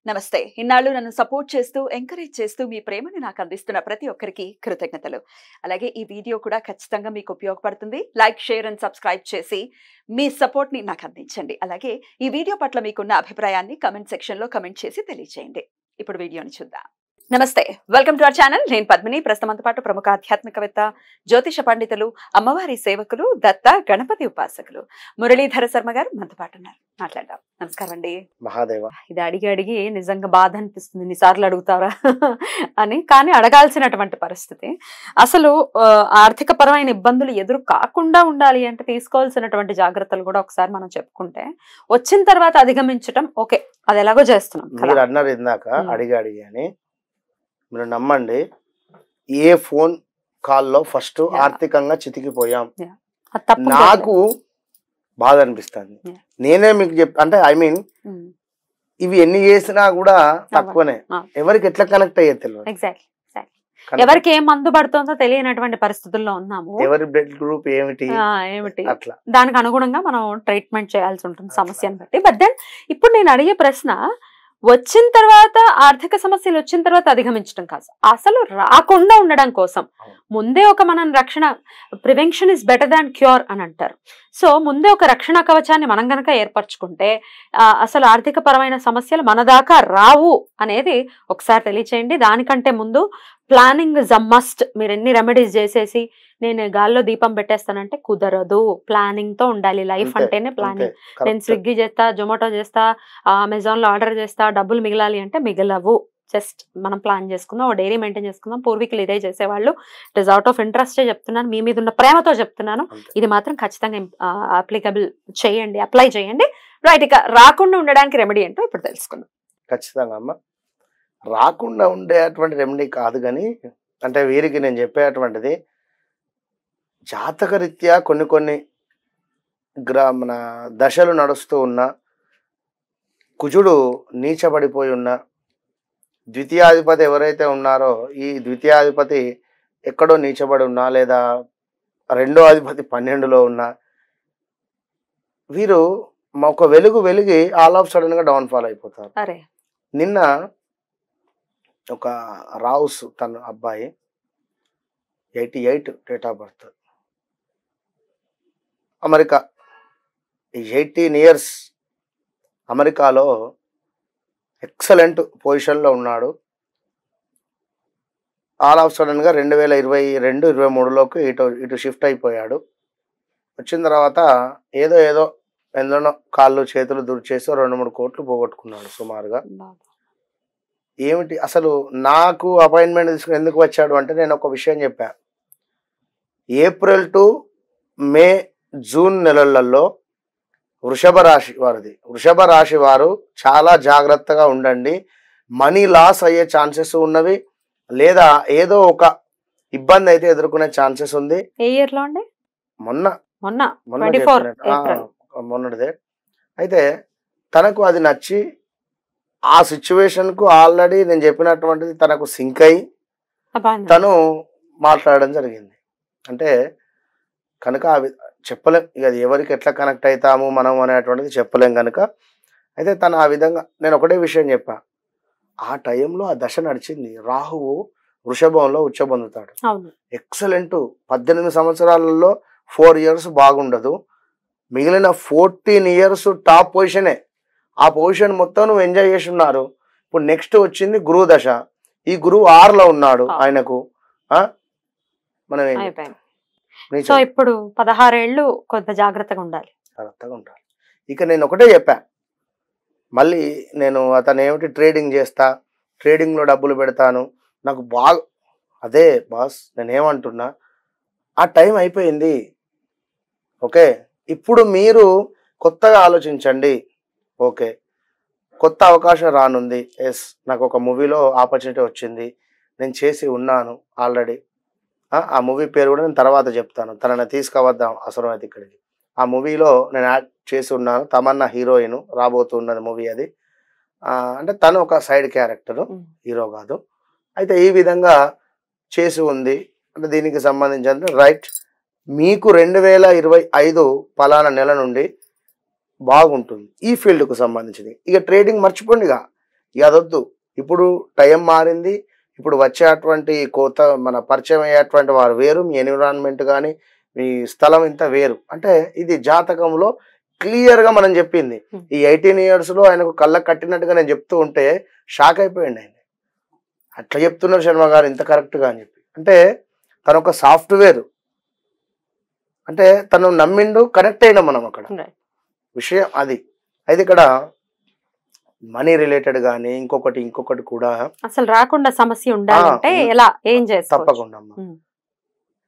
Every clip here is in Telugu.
నమస్తే. ఇన్నాళ్ళు నన్ను సపోర్ట్ చేస్తూ, ఎంకరేజ్ చేస్తూ మీ ప్రేమని నాకు అందిస్తున్న ప్రతి ఒక్కరికి కృతజ్ఞతలు. అలాగే ఈ వీడియో కూడా ఖచ్చితంగా మీకు ఉపయోగపడుతుంది. లైక్, షేర్ అండ్ సబ్స్క్రైబ్ చేసి మీ సపోర్ట్‌ని నాకు అందించండి. అలాగే ఈ వీడియో పట్ల మీకున్న అభిప్రాయాన్ని కామెంట్ సెక్షన్‌లో కామెంట్ చేసి తెలియజేయండి. ఇప్పుడు వీడియోని చూద్దాం. నమస్తే, వెల్కమ్ టు అవర్ ఛానల్. నేను పద్మిని. ప్రస్తుతంతో పాటు ప్రముఖ ఆధ్యాత్మికవేత్త, జ్యోతిష పండితులు, అమ్మవారి సేవకులు, దత్త గణపతి ఉపాసకులు మురళీధర శర్మ గారు మనతో పాటు ఉన్నారు. మాట్లాడదాం. నమస్కారం అండి. మహాదేవ. ఇది అడిగి నిజంగా బాధ అనిపిస్తుంది, ఎన్నిసార్లు అడుగుతారా అని. కానీ అడగాల్సినటువంటి పరిస్థితి. అసలు ఆర్థిక పరమైన ఇబ్బందులు ఎదురు కాకుండా ఉండాలి అంటే తీసుకోవాల్సినటువంటి జాగ్రత్తలు కూడా ఒకసారి మనం చెప్పుకుంటే, వచ్చిన తర్వాత అధిగమించటం ఓకే, అది ఎలాగో చేస్తున్నాం. మీరు అన్నారు ఇందాక అడిగి అని. మీరు నమ్మండి, ఏ ఫోన్ కాల్లో ఫస్ట్ ఆర్థికంగా చితికిపోయాం, నాకు బాధ అనిపిస్తుంది. నేనే మీకు అంటే ఐ మీన్ ఇవి ఎన్ని చేసినా కూడా తక్కువనే. ఎవరికి ఎట్లా కనెక్ట్ అయ్యేది తెలియదు. ఎవరికి ఏం మందు పడుతుందో తెలియనటువంటి పరిస్థితుల్లో ఉన్నాము. ఎవరి బ్లడ్ గ్రూప్ ఏమిటి అట్లా దానికి అనుగుణంగా మనం ట్రీట్మెంట్ చేయాల్సి ఉంటుంది సమస్యను బట్టి. బట్ దెన్ ఇప్పుడు నేను అడిగే ప్రశ్న, వచ్చిన తర్వాత ఆర్థిక సమస్యలు వచ్చిన తర్వాత అధిగమించడం కాదు, అసలు రాకుండా ఉండడం కోసం ముందే ఒక మనం రక్షణ, prevention is better than cure అని అంటారు. సో ముందే ఒక రక్షణ కవచాన్ని మనం గనక ఏర్పరచుకుంటే అసలు ఆర్థిక పరమైన సమస్యలు మన దాకా రావు అనేది ఒకసారి తెలియచేయండి. దానికంటే ముందు ప్లానింగ్ ఇస్ అ మస్ట్. మీరు ఎన్ని రెమెడీస్ చేసేసి నేను గాల్లో దీపం పెట్టేస్తానంటే కుదరదు. ప్లానింగ్ తో ఉండాలి. లైఫ్ అంటేనే ప్లానింగ్. నేను స్విగ్గీ చేస్తా, జొమాటో చేస్తా, అమెజాన్ లో ఆర్డర్ చేస్తా, డబ్బులు మిగలాలి అంటే మిగలవు. జస్ట్ మనం ప్లాన్ చేసుకుందాం, ఓ డైరీ మెయింటైన్ చేసుకుందాం. పూర్వీకులు ఇదే చేసేవాళ్ళు. ఇట్ ఇస్ అవుట్ ఆఫ్ ఇంట్రెస్టే చెప్తున్నాను, మీ మీద ఉన్న ప్రేమతో చెప్తున్నాను. ఇది మాత్రం ఖచ్చితంగా అప్లికబుల్ చేయండి, అప్లై చేయండి. రైట్, ఇక రాకుండా ఉండడానికి రెమెడీ ఏంటో ఇప్పుడు తెలుసుకుందాం. ఖచ్చితంగా అమ్మ, రాకుండా ఉండేటువంటి రెమెడీ కాదు కానీ, అంటే వీరికి నేను చెప్పేటువంటిది జాతకరీత్యా కొన్ని మన దశలు నడుస్తూ ఉన్న, కుజుడు నీచబడిపోయి ఉన్న, ద్వితీయాధిపతి ఎవరైతే ఉన్నారో ఈ ద్వితీయాధిపతి ఎక్కడో నీచబడి ఉన్నా, లేదా రెండో అధిపతి 12లో ఉన్నా, వీరు ఒక వెలిగి ఆల్ ఆఫ్ సడన్ గా డౌన్ ఫాల్ అయిపోతారు. నిన్న ఒక రావుస్ తన అబ్బాయి 88 date of birth, America, 18 years అమెరికాలో ఎక్సలెంట్ పొజిషన్లో ఉన్నాడు. ఆల్ ఆఫ్ సడన్ గా 2022-23లోకి ఇటు షిఫ్ట్ అయిపోయాడు. వచ్చిన తర్వాత ఎందులోనో కాళ్ళు చేతులు దుర్చేసి 2-3 కోట్లు పోగొట్టుకున్నాడు సుమారుగా. ఏమిటి అసలు నాకు అపాయింట్మెంట్ తీసుకుని ఎందుకు వచ్చాడు అంటే, నేను ఒక విషయం చెప్పా. ఏప్రిల్ టు మే, జూన్ నెలలలో వృషభ రాశి వారు చాలా జాగ్రత్తగా ఉండండి. మనీ లాస్ అయ్యే ఛాన్సెస్ ఉన్నవి, లేదా ఏదో ఒక ఇబ్బంది అయితే ఎదుర్కొనే ఛాన్సెస్ ఉంది. ఏ ఇయర్ లో అండి? మొన్నటిదే. అయితే తనకు అది నచ్చి ఆ సిచ్యువేషన్ కు ఆల్రెడీ నేను చెప్పినటువంటిది తనకు సింక్ అయి తను మాట్లాడడం జరిగింది. అంటే కనుక చెప్పలేం, ఇక ఎవరికి ఎట్లా కనెక్ట్ అవుతాము మనం అనేటువంటిది చెప్పలేం కనుక. అయితే తను ఆ విధంగా, నేను ఒకటే విషయం చెప్పా, ఆ టైంలో ఆ దశ నడిచింది. రాహువు వృషభంలో ఉచ్చబొందుతాడు. ఎక్సలెంట్. 18 సంవత్సరాలలో 4 years బాగుండదు, మిగిలిన 14 years టాప్ పొజిషనే. ఆ పొజిషన్ మొత్తం నువ్వు ఎంజాయ్ చేసి ఉన్నారు. ఇప్పుడు నెక్స్ట్ వచ్చింది గురువు దశ. ఈ గురువు 6లో ఉన్నాడు ఆయనకు. మనం సో ఇప్పుడు 16 ఏళ్ళు కొంత జాగ్రత్తగా ఉండాలి. ఇక నేను ఒకటే చెప్పా, మళ్ళీ నేను అతను ఏమిటి ట్రేడింగ్ చేస్తా, ట్రేడింగ్లో డబ్బులు పెడతాను, నాకు బాగా అదే బాస్ నేనేమంటున్నా, ఆ టైం అయిపోయింది. ఓకే, ఇప్పుడు మీరు కొత్తగా ఆలోచించండి. ఓకే, కొత్త అవకాశం రానుంది. ఎస్, నాకు ఒక మూవీలో ఆపర్చునిటీ వచ్చింది, నేను చేసి ఉన్నాను ఆల్రెడీ. ఆ మూవీ పేరు కూడా నేను తర్వాత చెప్తాను, తనని తీసుకువద్దాం అవసరం అయితే ఇక్కడికి. ఆ మూవీలో నేను యాక్ట్ చేసి ఉన్నాను. తమన్నా హీరోయిన్, రాబోతున్నది మూవీ అది. అంటే తను ఒక సైడ్ క్యారెక్టరు, హీరో కాదు. అయితే ఈ విధంగా చేసి ఉంది. అంటే దీనికి సంబంధించి రైట్, మీకు 2025 పలానా నెల నుండి బాగుంటుంది ఈ ఫీల్డ్కు సంబంధించింది. ఇక ట్రేడింగ్ మర్చిపోండి. ఇక అదొద్దు. ఇప్పుడు టైం మారింది. ఇప్పుడు వచ్చేటువంటి కొత్త మన పరిచయం అయ్యేటువంటి వారు వేరు, మీ ఎన్విరాన్మెంట్ కానీ మీ స్థలం ఇంత వేరు. అంటే ఇది జాతకంలో క్లియర్గా మనం చెప్పింది. ఈ 18 yearsలో ఆయనకు కళ్ళకు కట్టినట్టుగా నేను చెప్తూ ఉంటే షాక్ అయిపోయింది ఆయన. అట్లా చెప్తున్నారు శర్మ గారు ఇంత కరెక్ట్గా అని చెప్పి. అంటే తను ఒక సాఫ్ట్వేర్, అంటే తను నమ్మిండు, కనెక్ట్ అయినా మనం అక్కడ విషయం అది. అయితే ఇక్కడ మనీ రిలేటెడ్ గానీ ఇంకొకటి కూడా అసలు రాకుండా సమస్య ఉండాలంటే ఎలా ఏం చేస్తారు? తప్పకుండా అమ్మా.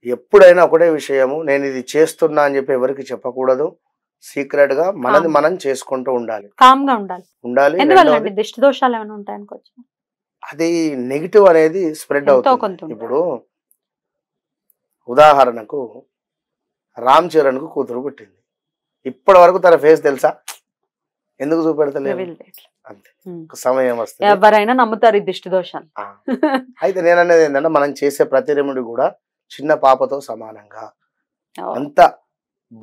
ఎప్పుడైనా ఒకటే విషయము, నేను ఇది చేస్తున్నా అని చెప్పి ఎవరికి చెప్పకూడదు. సీక్రెట్ గా మనది మనం చేసుకుంటూ ఉండాలి, కామ్ గా ఉండాలి. ఎందువల్ల దిష్టి దోషాలు ఏమైనా ఉంటాయనుకోవచ్చు? అది నెగిటివ్ అనేది స్ప్రెడ్ అవుతుంది. ఇప్పుడు ఉదాహరణకు రామ్ చరణ్ కు కూతురు పుట్టింది. ఇప్పటి వరకు తన ఫేస్ తెలుసా? ఎందుకు చూపెడతలేదు? అంతే, సమయం వస్తుంది ఎవరైనా నమ్ముతారు ఈ దిష్టి దోషాలు. అయితే నేను అనేది ఏంటంటే, మనం చేసే ప్రతి రెమెడీ కూడా చిన్న పాపతో సమానంగా అంత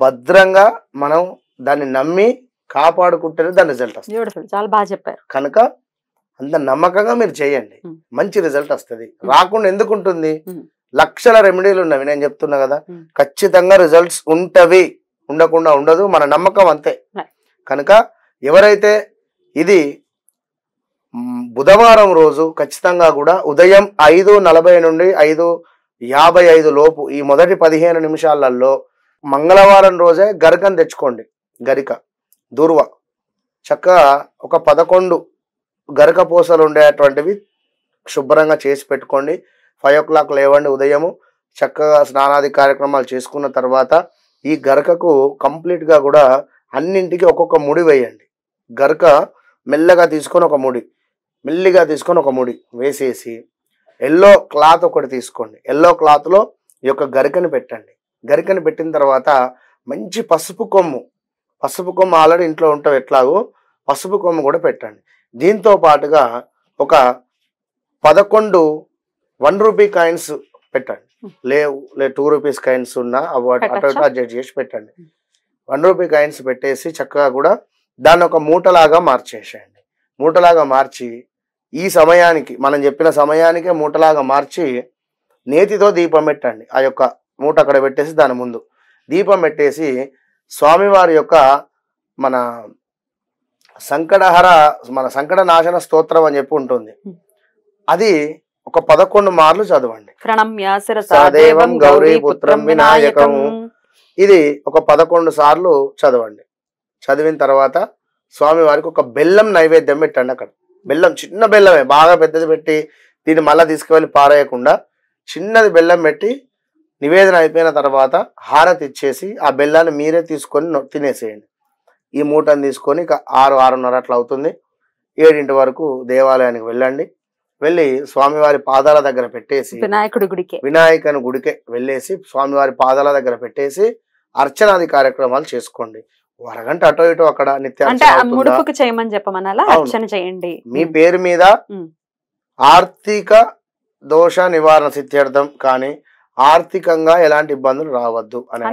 భద్రంగా మనం దాన్ని నమ్మి కాపాడుకుంటేనే దాని రిజల్ట్ వస్తుంది. చాలా బాగా చెప్పారు. కనుక అంత నమ్మకంగా మీరు చేయండి, మంచి రిజల్ట్ వస్తుంది. రాకుండా ఎందుకు ఉంటుంది? లక్షల రెమెడీలు ఉన్నవి, నేను చెప్తున్నా కదా. ఖచ్చితంగా రిజల్ట్స్ ఉంటవి, ఉండకుండా ఉండదు, మన నమ్మకం అంతే. కనుక ఎవరైతే ఇది బుధవారం రోజు ఖచ్చితంగా కూడా ఉదయం 5:40 నుండి 5:55 లోపు ఈ మొదటి 15 నిమిషాలలో మంగళవారం రోజే గరికను తెచ్చుకోండి. గరిక దూర్వ చక్కగా ఒక 11 గరిక పూసలు ఉండేటువంటివి శుభ్రంగా చేసి పెట్టుకోండి. 5 o'clock లేవండి ఉదయము. చక్కగా స్నానాది కార్యక్రమాలు చేసుకున్న తర్వాత ఈ గరికకు కంప్లీట్గా కూడా అన్నింటికి ఒక్కొక్క ముడి వేయండి. గరిక మెల్లగా తీసుకొని ఒక ముడి, మెల్లిగా తీసుకొని ఒక ముడి వేసేసి ఎల్లో క్లాత్ ఒకటి తీసుకోండి. ఎల్లో క్లాత్లో ఈ యొక్క గరికని పెట్టండి. గరికని పెట్టిన తర్వాత మంచి పసుపు కొమ్ము ఆల్రెడీ ఇంట్లో ఉంటావు, ఎట్లాగో పసుపు కొమ్ము కూడా పెట్టండి. దీంతో పాటుగా ఒక 11 1 rupee కాయిన్స్ పెట్టండి. లే 2 rupees కాయిన్స్ ఉన్నా అటు అడ్జస్ట్ చేసి పెట్టండి. 1 rupee కాయిన్స్ పెట్టేసి చక్కగా కూడా దాన్ని ఒక మూటలాగా మార్చేసేయండి. మూటలాగా మార్చి ఈ సమయానికి మనం చెప్పిన సమయానికే మూటలాగా మార్చి నేతితో దీపం పెట్టండి. ఆ యొక్క మూట అక్కడ పెట్టేసి దాని ముందు దీపం పెట్టేసి స్వామివారి యొక్క మన సంకట నాశన స్తోత్రం అని చెప్పి ఉంటుంది, అది ఒక 11 మార్లు చదవండి. సదేవం గౌరీ పుత్రం వినాయకం, ఇది ఒక 11 సార్లు చదవండి. చదివిన తర్వాత స్వామివారికి ఒక బెల్లం నైవేద్యం పెట్టండి. అక్కడ బెల్లం, చిన్న బెల్లమే, బాగా పెద్దది పెట్టి దీన్ని మళ్ళీ తీసుకువెళ్ళి పారేయకుండా చిన్నది బెల్లం పెట్టి నివేదన అయిపోయిన తర్వాత హారతి ఇచ్చేసి ఆ బెల్లాన్ని మీరే తీసుకొని తినేసేయండి. ఈ మూటను తీసుకొని 6-6:30 అట్లా అవుతుంది. 7 వరకు దేవాలయానికి వెళ్ళండి. వెళ్ళి స్వామివారి పాదాల దగ్గర పెట్టేసి వినాయకుని గుడికే వెళ్ళేసి స్వామివారి పాదాల దగ్గర పెట్టేసి అర్చనాది కార్యక్రమాలు చేసుకోండి. అరగంట అటో ఇటో అక్కడ చేయండి. మీ పేరు మీద ఆర్థిక దోష నివారణ సిద్ధ్యర్థం కానీ ఆర్థికంగా ఎలాంటి ఇబ్బందులు రావద్దు అని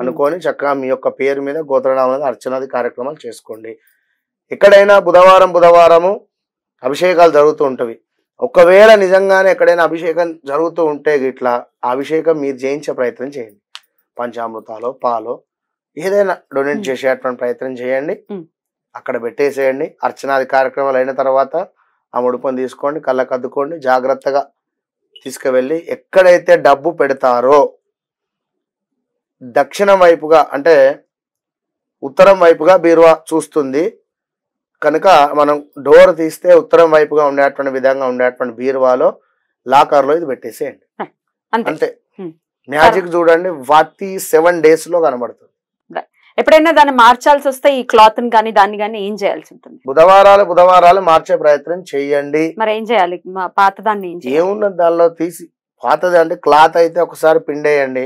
అనుకోని చక్కగా మీ యొక్క పేరు మీద గోత్రనామాల అర్చనాది కార్యక్రమాలు చేసుకోండి. ఎక్కడైనా బుధవారము అభిషేకాలు జరుగుతూ ఉంటవి. ఒకవేళ నిజంగానే ఎక్కడైనా అభిషేకం జరుగుతూ ఉంటే ఇట్లా అభిషేకం మీరు చేయించే ప్రయత్నం చేయండి. పంచామృతాలో పాలో ఏదైనా డొనేట్ చేసేటువంటి ప్రయత్నం చేయండి. అక్కడ పెట్టేసేయండి. అర్చనాది కార్యక్రమాలు అయిన తర్వాత ఆ ముడుపుని తీసుకోండి, కళ్ళకు అద్దుకోండి. జాగ్రత్తగా తీసుకువెళ్ళి ఎక్కడైతే డబ్బు పెడతారో దక్షిణం వైపుగా అంటే ఉత్తరం వైపుగా బీరువా చూస్తుంది కనుక మనం డోర్ తీస్తే ఉత్తరం వైపుగా ఉండేటువంటి విధంగా ఉండేటువంటి బీరువాలో లాకర్లో ఇది పెట్టేసేయండి. అంతే. మ్యాజిక్ చూడండి 47 days లో కనబడుతుంది. ఎప్పుడైనా దాన్ని మార్చాల్సి వస్తే ఈ క్లాత్ కానీ దాన్ని కానీ ఏం చేయాల్సి ఉంటుంది? బుధవారాలు మార్చే ప్రయత్నం చేయండి. మరి ఏం చేయాలి? పాతదాన్ని ఏమున్నది దానిలో తీసి, పాతది అంటే క్లాత్ అయితే ఒకసారి పిండేయండి.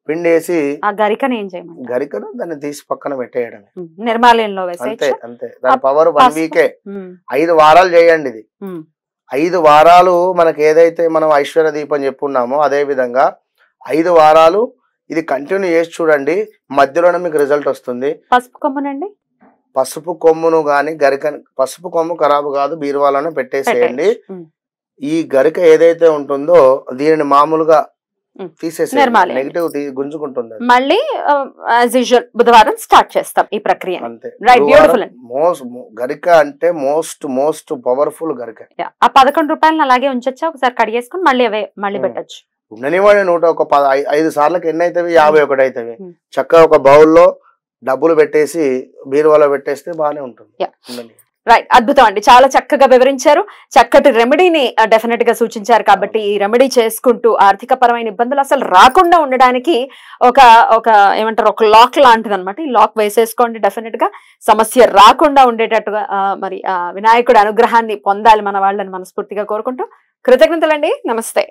పిండేసి గరికను దాన్ని తీసి పక్కన పెట్టేయడం, నిర్మాలయంలో అంతే. దాని పవర్ 1 week. 5 వారాలు చేయండి. ఇది 5 వారాలు మనకి ఏదైతే మనం ఐశ్వర్య దీపం చెప్పున్నామో అదే విధంగా 5 వారాలు ఇది కంటిన్యూ చేసి చూడండి. మధ్యలోనే మీకు రిజల్ట్ వస్తుంది. పసుపు కొమ్మునండి పసుపు కొమ్మును గాని గరిక, పసుపు కొమ్ము ఖరాబు కాదు, బీరువాలోనే పెట్టేసేయండి. ఈ గరిక ఏదైతే ఉంటుందో దీనిని మామూలుగా తీసేసేయాలి, నెగిటివ్ గుంజుకుంటుంది. మళ్ళీ యాజ్ యూజువల్ బుధవారం స్టార్ట్ చేస్తాం ఈ ప్రక్రియ. అంతే. రైట్, బ్యూటిఫుల్ అండి. గరిక అంటే మోస్ట్ పవర్ఫుల్ గరిక. ఆ 11 రూపాయలను అలాగే ఉంచొచ్చా? ఒకసారి కడిగేసుకుని మళ్ళీ అవే మళ్ళీ పెట్టచ్చు. ఉండనివాడి 5 సార్లకి ఎన్ని అవుతాయి? 51 అవుతాయి. చక్కగా ఒక బౌల్లో డబ్బులు పెట్టేసి బీరువాలో పెట్టేస్తే బాగానే ఉంటుంది. రైట్, అద్భుతం అండి, చాలా చక్కగా వివరించారు. చక్కటి రెమెడీని డెఫినెట్ గా సూచించారు. కాబట్టి ఈ రెమెడీ చేసుకుంటూ ఆర్థిక పరమైన ఇబ్బందులు అసలు రాకుండా ఉండడానికి ఒక ఏమంటారు, ఒక లాక్ లాంటిది అనమాట. ఈ లాక్ వేసేసుకోండి, డెఫినెట్ గా సమస్య రాకుండా ఉండేటట్టుగా మరి వినాయకుడి అనుగ్రహాన్ని పొందాలి మన వాళ్ళని మనస్ఫూర్తిగా కోరుకుంటూ కృతజ్ఞతలండి. నమస్తే.